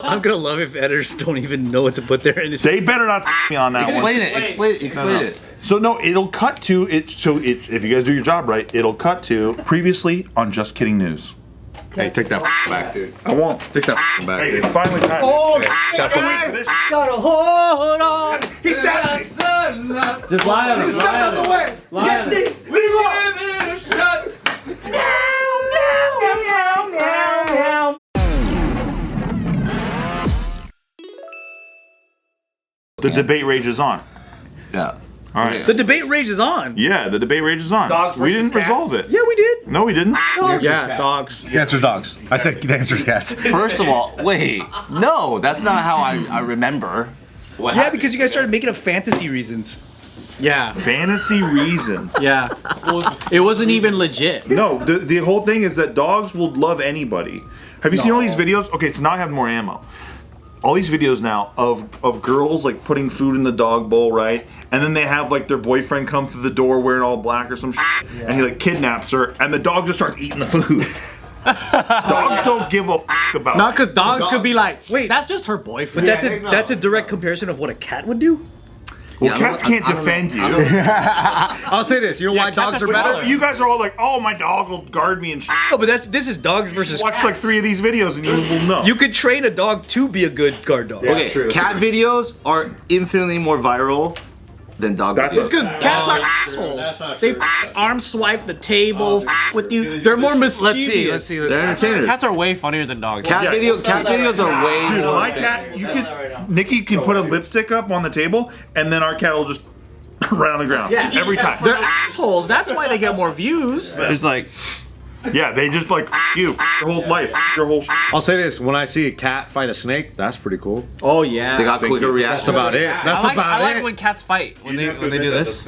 I'm gonna love if editors don't even know what to put there. They better not me on that one. Explain it. So no, it'll cut to it. So if you guys do your job right, it'll cut to previously on Just Kidding News. Hey, take that back, dude. I won't. Take that back, Hey, dude. it's finally time. Oh, Gotta hold on. He stabbed me. Just lie on him. Step out the way. Yes, Steve. The debate rages on. Yeah. All right. the debate rages on. Yeah, the debate rages on. Dogs we versus didn't resolve it. Yeah, we did. No, we didn't. Yeah, dogs. The answer's dogs. I said the answer's cats. First of all, wait. No, that's not how I remember. Yeah, because you guys started making up fantasy reasons. Yeah, Fantasy reason. yeah. It wasn't even legit. No, the whole thing is that dogs will love anybody. Have you seen all these videos? Okay, so now I have more ammo. All these videos now of girls like putting food in the dog bowl, right? And then they have like their boyfriend come through the door wearing all black or some shit, and he like kidnaps her, and the dog just starts eating the food. Dogs don't give a f about Not it. because dogs could be like, Wait. that's just her But boyfriend. that's a direct comparison of what a cat would do. Well, cats can't defend you. I'll say this. You know why cats dogs are are better? You guys are all like, oh, my dog will guard me and shit. No, but this is dogs versus Watch cats. like 3 of these videos and you will know. You could train a dog to be a good guard dog. Okay, cat videos are infinitely more viral than dog That's videos. Because cats are assholes. They arm swipe the table with you. They're more mischievous. Let's see. They're entertainers. Cats are way funnier than dogs. Cat videos are way Dude, more. my cat, you can, Nikki can put a lipstick up on the table and then our cat will just right on the ground. Yeah. Every time. They're assholes. That's why they get more views. It's like, Yeah, they just like you, your whole life, your whole I'll say this. When I see a cat fight a snake, that's pretty cool. Oh yeah. They got quicker reactions. That's about it. That's I about like it. when cats fight. When they do this.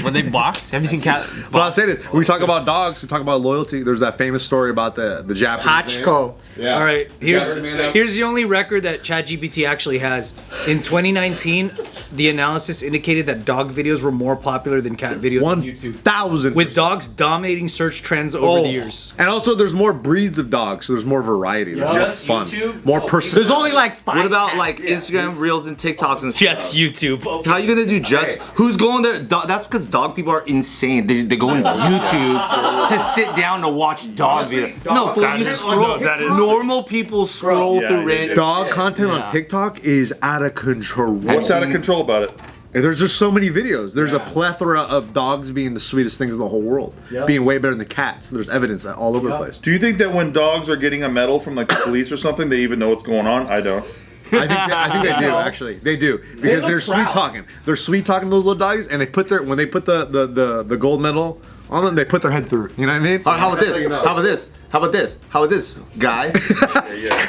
When they box. Have you seen cat? But I'll say this. When we talk about dogs, we talk about loyalty. There's that famous story about the Japanese. Hachiko. Yeah. All right, here's the only record that ChatGPT actually has. In 2019, the analysis indicated that dog videos were more popular than cat videos on YouTube, 1,000. with dogs dominating search trends over the years. And also, there's more breeds of dogs, so there's more variety. There's more Just fun. YouTube? More person. There's only like 5. What about cats. like Instagram Reels and TikToks and stuff? Yes, YouTube. How you gonna do just? Who's going there? That's because dog people are insane. They go on YouTube to sit down to watch dog videos. No, fool, you scroll. Normal people scroll through random. Dog content on TikTok is out of control. What's out of control about it? And there's just so many videos. There's a plethora of dogs being the sweetest things in the whole world, being way better than cats. There's evidence all over the place. Do you think that when dogs are getting a medal from like the police or something, they even know what's going on? I don't. I think they do actually. They do because they're sweet talking. They're sweet talking those little doggies, and they put their when they put the gold medal on them, they put their head through. You know what I mean? All right, how about this? How about this? How about this? How about this, guy?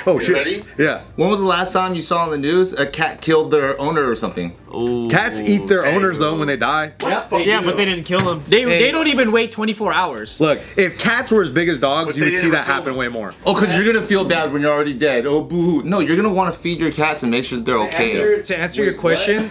Oh shit! Ready? Yeah. When was the last time you saw on the news a cat killed their owner or something? Cats eat their owners though when they die. Yeah, but they didn't kill them. They don't even wait 24 hours. Look, if cats were as big as dogs, you would see that happen way more. Oh, because you're gonna feel bad when you're already dead. Oh, boo-hoo. No, you're gonna want to feed your cats and make sure they're okay. To answer your question,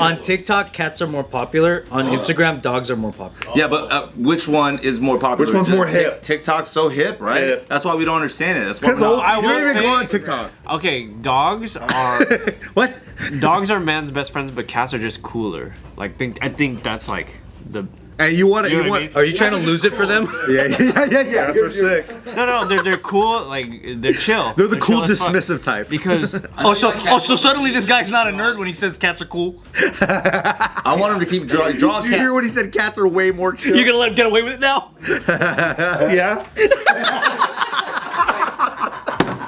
on TikTok, cats are more popular. On Instagram, dogs are more popular. Yeah, but which one is more popular? Which one's more hip? TikTok's so hip, right? Hip. That's why we don't understand it. That's why we're I You will don't even go on say, TikTok. okay, dogs are What? dogs are man's best friends, but cats are just cooler. Like, I think that's like the. And you want You know you what I want? mean? Are you trying to lose it for them? Yeah. Cats are sick. No, they're cool. Like they're chill. They're the cool chill as fuck. dismissive type. Because So suddenly this guy's not a nerd when he says cats are cool. I want him to keep draw a Did you hear cat. what he said? Cats are way more chill. You're gonna let him get away with it now? Yeah.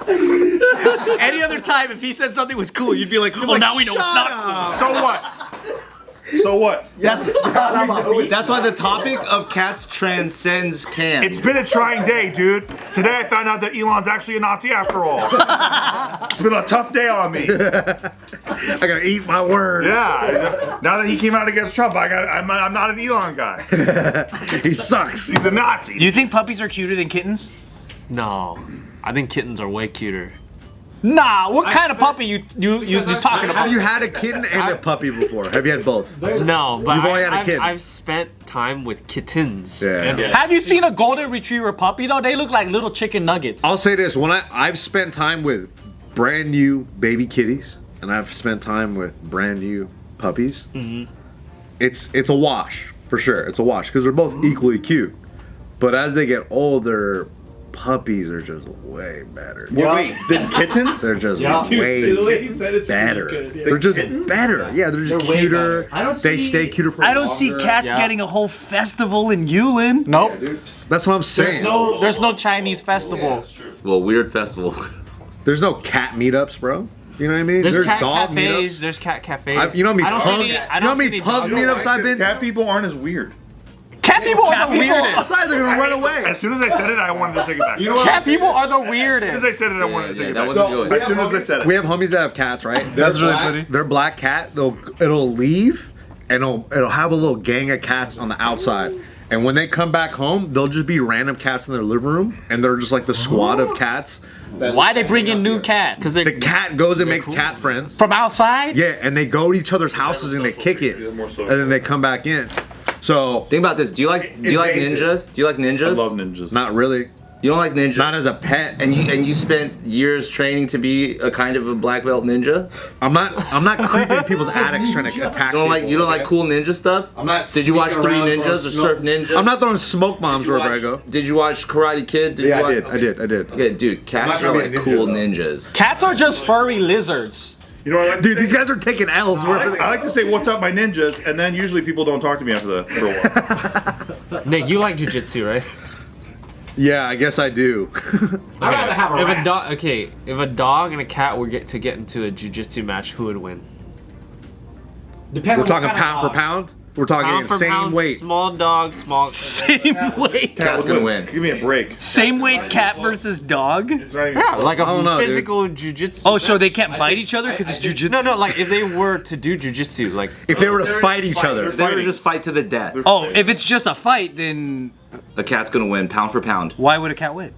Any other time, if he said something was cool, you'd be like, well, now we know it's not cool. So what? So what? That's why the topic of cats transcends can. It's been a trying day, dude. Today I found out that Elon's actually a Nazi after all. It's been a tough day on me. I gotta eat my words. Yeah. Now that he came out against Trump, I'm not an Elon guy. He sucks. He's a Nazi. Do you think puppies are cuter than kittens? no, I think kittens are way cuter. Nah, what kind of puppy you talking about? Have you had a kitten and a puppy before? Have you had both? No, but You've only had a I've, kitten. I've spent time with kittens. Yeah. And Have you seen a golden retriever puppy though? They look like little chicken nuggets. I'll say this: when I've spent time with brand new baby kitties, and I've spent time with brand new puppies. It's a wash for sure. It's a wash because they're both equally cute. But as they get older, puppies are just way better. Wait, than kittens? They're just way better. They're just better. Yeah, they're just cuter. They stay cuter for I don't see longer. cats getting a whole festival in Yulin. Nope. That's what I'm saying. There's no Chinese festival. Well, weird festival. There's no cat meetups, bro. You know what I mean? There's cat dog cafes. meetups. There's cat cafes. You know how many I don't see pug, any- you I know how don't see many any pug dog- meetups I've been? Cat people aren't as weird. Cat people are the weirdest. Outside, they're gonna run away. As soon as I said it, I wanted to take it back. Cat people are the As soon weirdest. as I said it, I wanted to take it that back. wasn't good. As soon as I said it. We have homies that have cats, right? That's really funny. Their black cat, it'll leave, and it'll have a little gang of cats on the outside. And when they come back home, they'll just be random cats in their living room, and they're just like the squad of cats. Why they bring in new cats? Because The cat goes and makes cat friends. from outside. Yeah, and they go to each other's houses and they kick it, and then they come back in. So Think about this. Do you like Invasive. ninjas? Do you like ninjas? I love ninjas. not really, You don't like ninjas? not as a pet. and you spent years training to be a kind of a black belt ninja? I'm not creeping in people's attics trying to attack. You don't like cool ninja stuff? I'm not. Did you watch sneaking Three around Ninjas or throwing Surf Ninja? I'm not throwing smoke bombs wherever I go. Did you watch Karate Kid? Did Yeah, you I watch, did. I did. Okay, dude, cats not are gonna be like a ninja, cool though. ninjas. Cats are just furry lizards. You know what I like Dude, to these say? guys are taking L's. I like to say, what's up, my ninjas? And then usually people don't talk to me after that for a while. Nick, you like jujitsu, right? Yeah, I guess I do. I'd rather have a If rat. a dog, okay, if a dog and a cat were get into a jujitsu match, who would win? We're talking pound for pound. We're talking Pound for same pound, weight. small dog, small. Same weight. Cat's gonna win. Give me a break. Same weight cat versus dog. It's not even. Yeah, like a I don't know, dude. physical jujitsu. Oh, so they can't bite each other because it's jujitsu? No, like if they were to do jujitsu, like If they were to fight each other, They would just fight to the death. Oh, if it's just a fight, then A cat's gonna win, pound for pound. why would a cat win?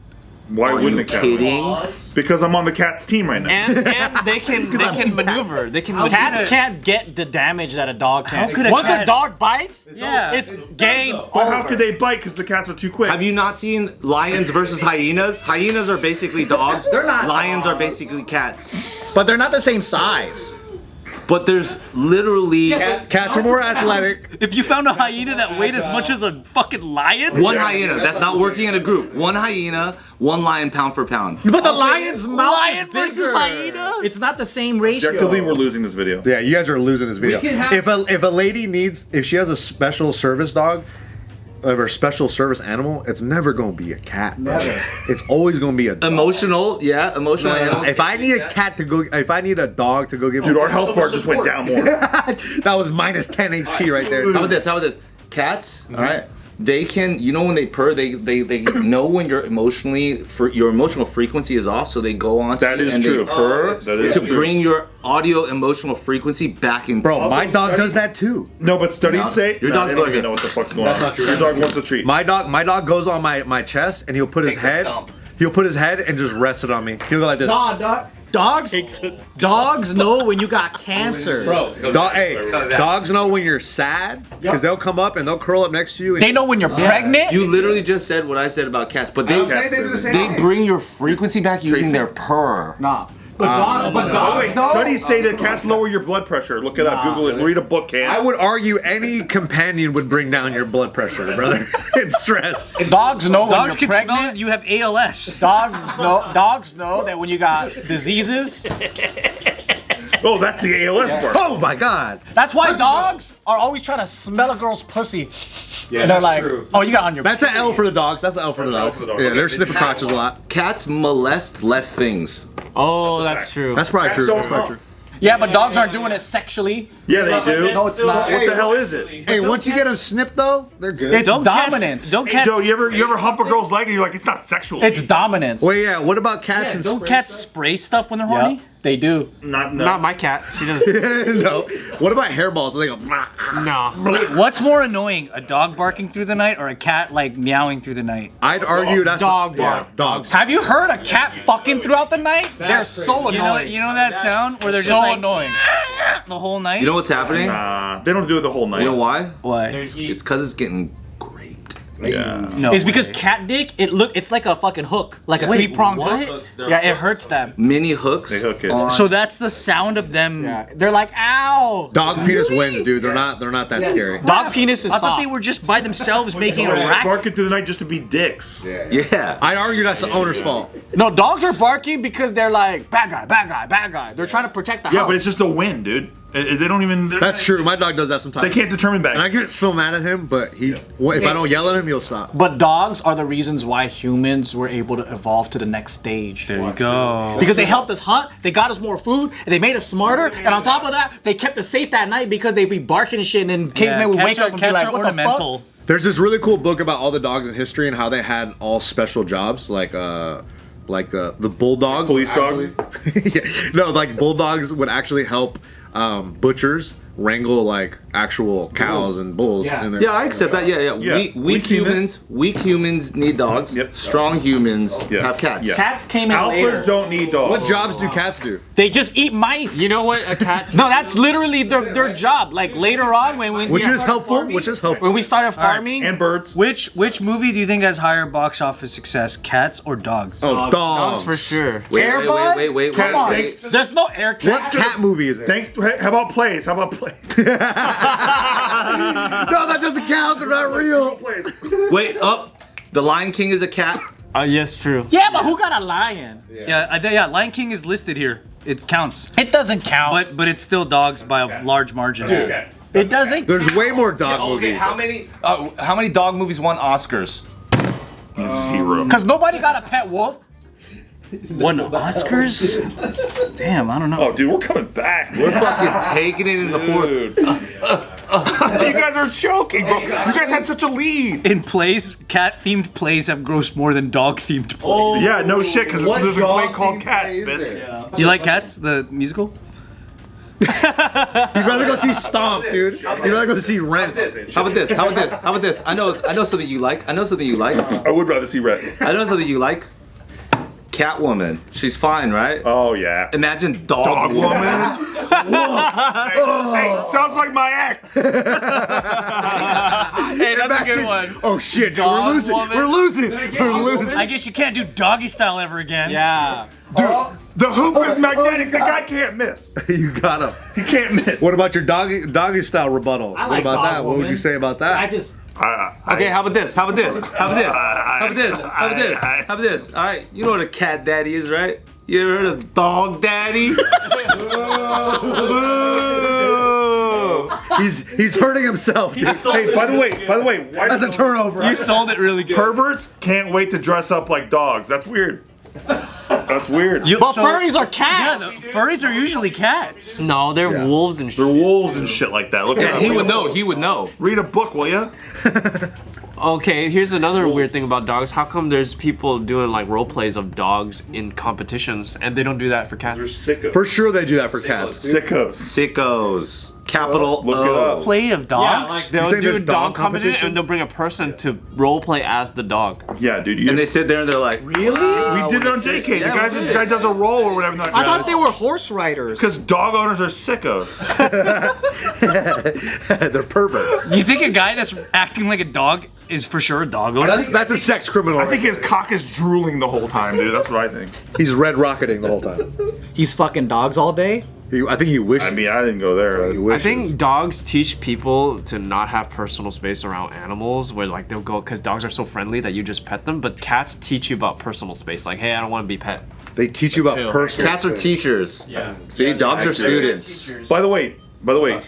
Why Are wouldn't you a cat? kidding? Because I'm on the cat's team right now. and they can maneuver. They can maneuver. Cats can't get the damage that a dog can. could a Once cat- a dog bites, Yeah. it's game But how over. could they bite? Because the cats are too quick. Have you not seen lions versus hyenas? Hyenas are basically dogs. They're not Lions are basically cats. But they're not the same size. But there's literally cats are more athletic. If you found a hyena that weighed as much as a fucking lion, one hyena. That's not working in a group. One hyena, one lion, pound for pound. But the lion's mouth lion is versus bigger. hyena? It's not the same ratio. Objectively, we're losing this video. Yeah, you guys are losing this video. We can have- If a lady if she has a special service dog, or a special service animal, it's never gonna be a cat. Never. It's always gonna be a dog. Emotional animal. If I need a cat to go, if I need a dog to go give, Dude, our health bar just went down more. that was minus 10 HP right there. How about this? Cats, all right. They can, when they purr, they know when your emotional frequency is off, so they go on to That you is and true. they purr That is to true. bring your audio emotional frequency back in. Bro, my dog does that too. No, but studies say Your no, dog's they don't like even it. know what the fuck's going on. Not true. Your dog wants a treat. My dog goes on my chest and he'll put his Takes a head. dump. He'll put his head and just rest it on me. He'll go like this. Dogs know when you got cancer. Dogs know when you're sad because they'll come up and they'll curl up next to you. And They know when you're pregnant. You literally just said what I said about cats, but they bring your frequency back using their purr. Oh, wait, studies say that cats lower your blood pressure. Look it up. Google it. Read a book, Cam. I would argue any companion would bring down your blood pressure, brother. It's stress. Dogs know when dogs you're can smell pregnant. it. You have ALS. Dogs know that when you got diseases. Oh, that's the ALS part. Oh my God. That's why dogs are always trying to smell a girl's pussy. Yeah, and they're like, oh, you got on your. That's an L for the dogs. That's an L for the That's dogs. an L for the dogs. Yeah, they're sniffing crotches a lot. Cats molest less things. Oh, that's true. That's probably true. don't That's probably know. true. Yeah, but dogs aren't doing it sexually. Yeah, they do. No, it's not. What the hell is it? Hey, once you get them snipped though, they're good. It's Don't dominance. Cats, don't cats. Joe, you ever hump a girl's leg and you're like, it's not sexual. It's dominance. Wait, yeah. What about cats and Don't cats spray stuff when they're horny? Yep, they do. not Not my cat. She doesn't. no. What about hairballs? Where they go. No. What's more annoying, a dog barking through the night or a cat like meowing through the night? I'd argue that's Dog bark. dogs. Have you heard a cat fucking throughout the night? They're so annoying. You know that sound where they're so just like annoying. the whole night? You know what's happening? They don't do it the whole night. You know why? Why? It's because it's getting great. Yeah. No. It's because way. cat dick, it's like a fucking hook, like a 3-pronged what? hook. Yeah, it hurts them. Mini hooks. They hook it. on- So that's the sound of them. Yeah, they're like, ow. Dog penis wins, dude. They're not that scary. Dog penis is I thought soft. they were just by themselves making a They're racket. barking through the night just to be dicks. Yeah. I'd argue that's the owner's fault. No, dogs are barking because they're like, bad guy, bad guy, bad guy. They're trying to protect the house. Yeah, but it's just the wind, dude. They don't even. That's true. My dog does that sometimes. They can't determine back. And I get so mad at him, but if I don't yell at him, he'll stop. But dogs are the reasons why humans were able to evolve to the next stage. There you go. Because they helped us hunt, they got us more food, and they made us smarter. And on top of that, they kept us safe that night because they'd be barking and shit, and then cavemen would wake up and be like, what the fuck? There's this really cool book about all the dogs in history and how they had all special jobs, like the bulldog. Police dog? Yeah. No, like bulldogs would actually help butchers wrangle like actual cows and bulls. Yeah. In their, Yeah, I accept that. Yeah. Yeah. Weak humans need dogs. Yep. Strong humans Yeah. have cats. Yeah. Cats came in Alphas later. don't need dogs. What jobs do cats do? They just eat mice. You know what? A cat. No, that's literally their job. Like later on, when Which we is started helpful. farming- Which is helpful. When we started farming, And birds. Which movie do you think has higher box office success, cats or dogs? Oh, Dogs dogs for sure. Air Bud? Wait. Cat Come on. snakes. There's no air What cat. cat movie is it? Thanks. How about plays? How about plays? No, that doesn't count. They're not real. Plays. Wait, up. The Lion King is a cat. Yes, true. Yeah, but who got a lion? Yeah, Lion King is listed here. It counts. It doesn't count. But it's still dogs by a large margin. It doesn't. There's way more dog Okay, movies. how many dog movies won Oscars? 0. Because nobody got a pet wolf. Won Oscars? Damn, I don't know. Oh, dude, we're coming back. We're fucking taking it in the fourth. Dude. You guys are choking, bro. You guys had such a lead. In plays, cat-themed plays have grossed more than dog-themed plays. Yeah, no shit, because there's a play called Cats, is bitch. there? You like Cats, the musical? You'd rather go see Stomp, dude. You'd rather go see Rent. How about this? How about this? I know something you like. I would rather see Red. I know something you like. Catwoman. She's fine, right? Oh, yeah. Imagine dog Dog woman. woman. Hey, sounds like my ex. Hey, that's a good one. Oh shit, dude, Dog we're losing. woman. We're losing. We're losing. I guess you can't do doggy style ever again. Yeah. Dude, the hoop is magnetic. The guy can't miss. You got him. He can't miss. What about your doggy style rebuttal? I What like about dog that? What would woman. you say about that? I just. Okay, how about this? How about this? How about this? How about this? How about this? How about this? All right, you know what a cat daddy is, right? You ever heard of dog daddy? He's hurting himself, dude. Hey, by the way, why That's a turnover. You sold it really good. perverts can't wait to dress up like dogs? That's weird. That's weird. But furries are Yeah, cats. the furries are usually cats. No, they're wolves and shit. They're wolves and shit like that. Look at He would know. He would know. Read a book, will ya? Okay, here's another weird thing about dogs. How come there's people doing like role plays of dogs in competitions and they don't do that for cats? Sickos. For sure they do that for cats. Sickos. Sickos. Capital Look it O. up. Play of Yeah, dogs? like You they'll saying do a there's dog dog competition competitions? and they'll bring a person to role play as the dog. Yeah, dude. And they sit there and they're like, Really? we did it on JK. Yeah, the we did guy it. does a role or whatever. I thought they were horse riders. because dog owners are sickos. They're perverts. You think a guy that's acting like a dog is for sure a dog owner? That's a sex criminal. I think his cock is drooling the whole time, dude. That's what I think. he's red rocketing the whole time. He's fucking dogs all day. I think he wishes. I mean, I didn't go there. he I wishes. think dogs teach people to not have personal space around animals where like they'll go because dogs are so friendly that you just pet them, but cats teach you about personal space. Like, hey, I don't want to be pet. They teach you about Chill. personal. cats are teachers. Yeah. See, dogs are students. By the way,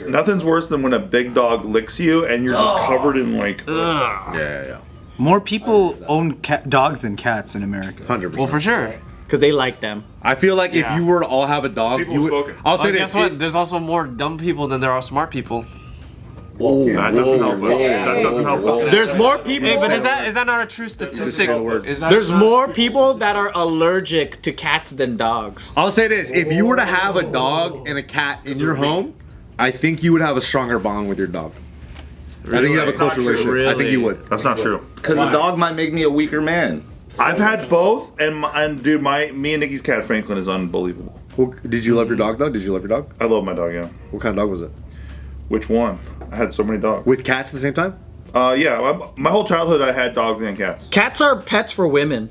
nothing's worse than when a big dog licks you and you're just covered in like. Yeah. More people own dogs than cats in America. 100%. Well, for sure. Because they like them. I feel like if Yeah. you were to all have a dog, People you would. spoken. I'll say Oh, this. guess what? There's also more dumb people than there are smart people. That doesn't help us. That doesn't help us. There's more people. Hey, but is that not a true statistic? Is that There's more people that are allergic to cats than dogs. I'll say this: if you were to have a dog and a cat in your home, I think you would have a stronger bond with your dog. I think you have a That's not closer true. relationship. I think you would. That's not true. Because a dog might make me a weaker man. I've had both, and dude, me and Nikki's cat Franklin is unbelievable. Well, did you love your dog though? Did you love your dog? I love my dog. Yeah. What kind of dog was it? Which one? I had so many dogs. With cats at the same time? Yeah, my whole childhood I had dogs and cats. Cats are pets for women.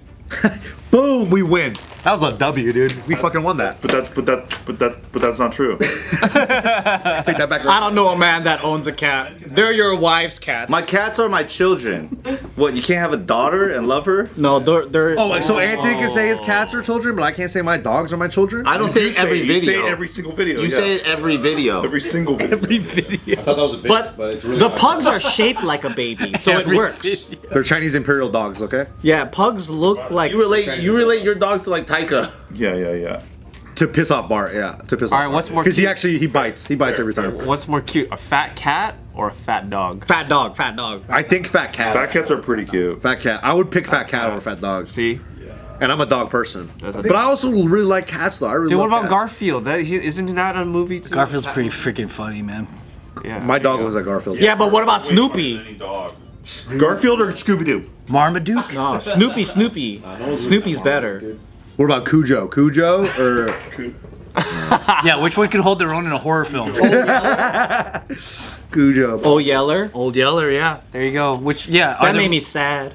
Boom, we win. That was a W, dude. We fucking won that. But that's not true. Take that back. I don't know a man that owns a cat. They're your wife's cats. My cats are my children. What, you can't have a daughter and love her? No, they're. Oh, so Anthony can say his cats are children, but I can't say my dogs are my children? I don't say it every You video. say it every single video. You say it every video. every single video. Every video. I thought that was a bit, But it's really the not. pugs are shaped like a baby, so it Every works. They're Chinese imperial dogs, okay? Yeah, pugs look like. You relate your dogs to like Taika. Yeah. To piss off Bart, yeah. To piss off All right, what's more Because he cute? actually, he bites. He bites every time. What's more cute, a fat cat or a fat dog? Fat dog, fat dog. I think fat cat. Fat cats are pretty cute. Fat cat. I would pick fat cat over fat dogs. See? And I'm a dog person. That's a- But I also really like cats, though. I really Dude, what love about cats. Garfield? Isn't that a movie too? Garfield's pretty freaking funny, man. Yeah. My dog was like Garfield. Yeah, but what about Snoopy? Garfield or Scooby-Doo? Marmaduke? No, Snoopy. Snoopy's better. What about Cujo? Cujo or Yeah, which one could hold their own in a horror film? Cujo? Oh, Yeller. Old Yeller, yeah. There you go. Which, yeah. That made me sad.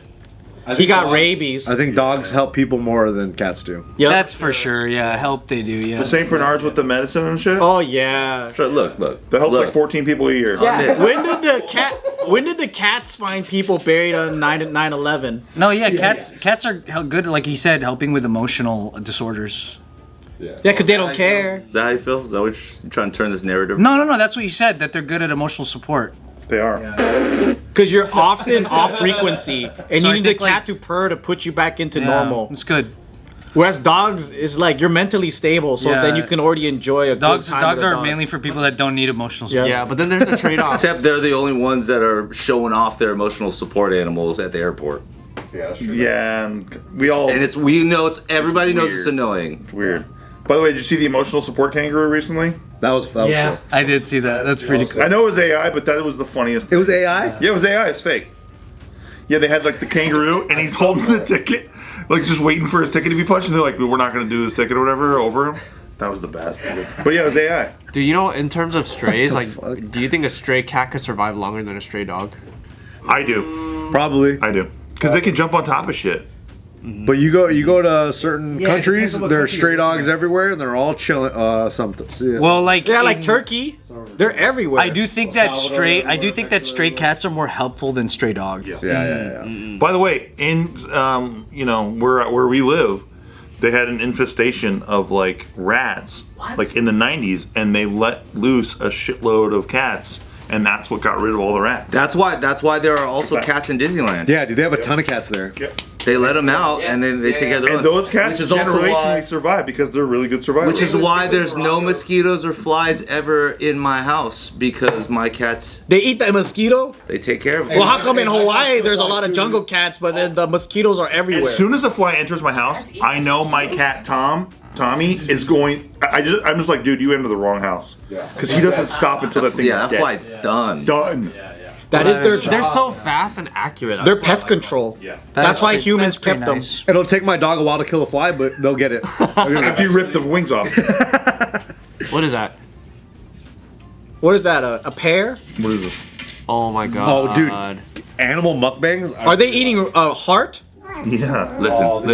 He got rabies. I think dogs help people more than cats do. Yep. That's for sure, yeah. Help they do, yeah. The St. Bernards with the medicine and shit? Oh yeah. Sure, look. That helps Look. like 14 people a year. Yeah. When did the cats find people buried on 9/11? No, yeah, cats are good, like he said, helping with emotional disorders. Yeah, because they don't care. Is that how you feel? Is that what you're trying to turn this narrative? No, that's what you said, that they're good at emotional support. They are. Because you're often off frequency, and So you I need the think, like- cat to purr to put you back into Yeah, normal. It's good. Whereas dogs is like you're mentally stable, so Yeah. then you can already enjoy a Dogs good time dogs with a are dog. mainly for people that don't need emotional support. Yeah, but then there's a trade-off. Except they're the only ones that are showing off their emotional support animals at the airport. Yeah, that's true. Yeah, and we all. And everybody knows it's annoying. weird. By the way, did you see the emotional support kangaroo recently? That was cool. I did see that. That's pretty cool. I know it was AI, but that was the funniest. It was AI? Yeah, it was AI. It's fake. Yeah, they had like the kangaroo, and he's holding the ticket, like just waiting for his ticket to be punched. And they're like, "We're not going to do his ticket or whatever over him." That was the best. But yeah, it was AI. Dude, you know, in terms of strays, What like, the fuck? do you think a stray cat could survive longer than a stray dog? I do. Probably. I do. Because they can jump on top of shit. But you go to certain Yeah, it countries, depends on what there's country stray you're dogs everywhere, and they're all chilling. Something. See, Well, like Yeah, like in- Turkey, they're everywhere. I do think that stray cats are more helpful than stray dogs. yeah. By the way, in where we live, they had an infestation of like rats, like in the 90s, and they let loose a shitload of cats, and that's what got rid of all the rats. That's why there are also cats in Disneyland. Yeah, dude, they have a ton of cats there. They let them out and then they take care of their And own. those cats Which is also generationally why- survive because they're really good survivors. Which is why there's no mosquitoes or flies ever in my house, because my cats, They eat the mosquito. they take care of them. Well, how come in Hawaii there's a lot of jungle cats, but then the mosquitoes are everywhere? As soon as a fly enters my house, I know my cat Tommy is going. I'm just like, dude, you entered the wrong house. Because he doesn't stop until that thing's Yeah, that dead. fly's done. Done. That is their They're job. so fast and accurate. They're pest control. That's why humans kept them. It'll take my dog a while to kill a fly, but they'll get it. After you rip the wings off. What is that? What is that? A pear? What is this? Oh my god. Oh, dude. Animal mukbangs? Are they eating a heart? Yeah. Listen.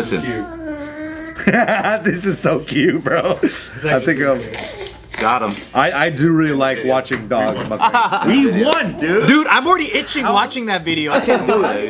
This is so cute, bro. I think Got him. I do really like watching dog mukbangs. We won, dude. Dude, I'm already itching watching that video. I can't do it.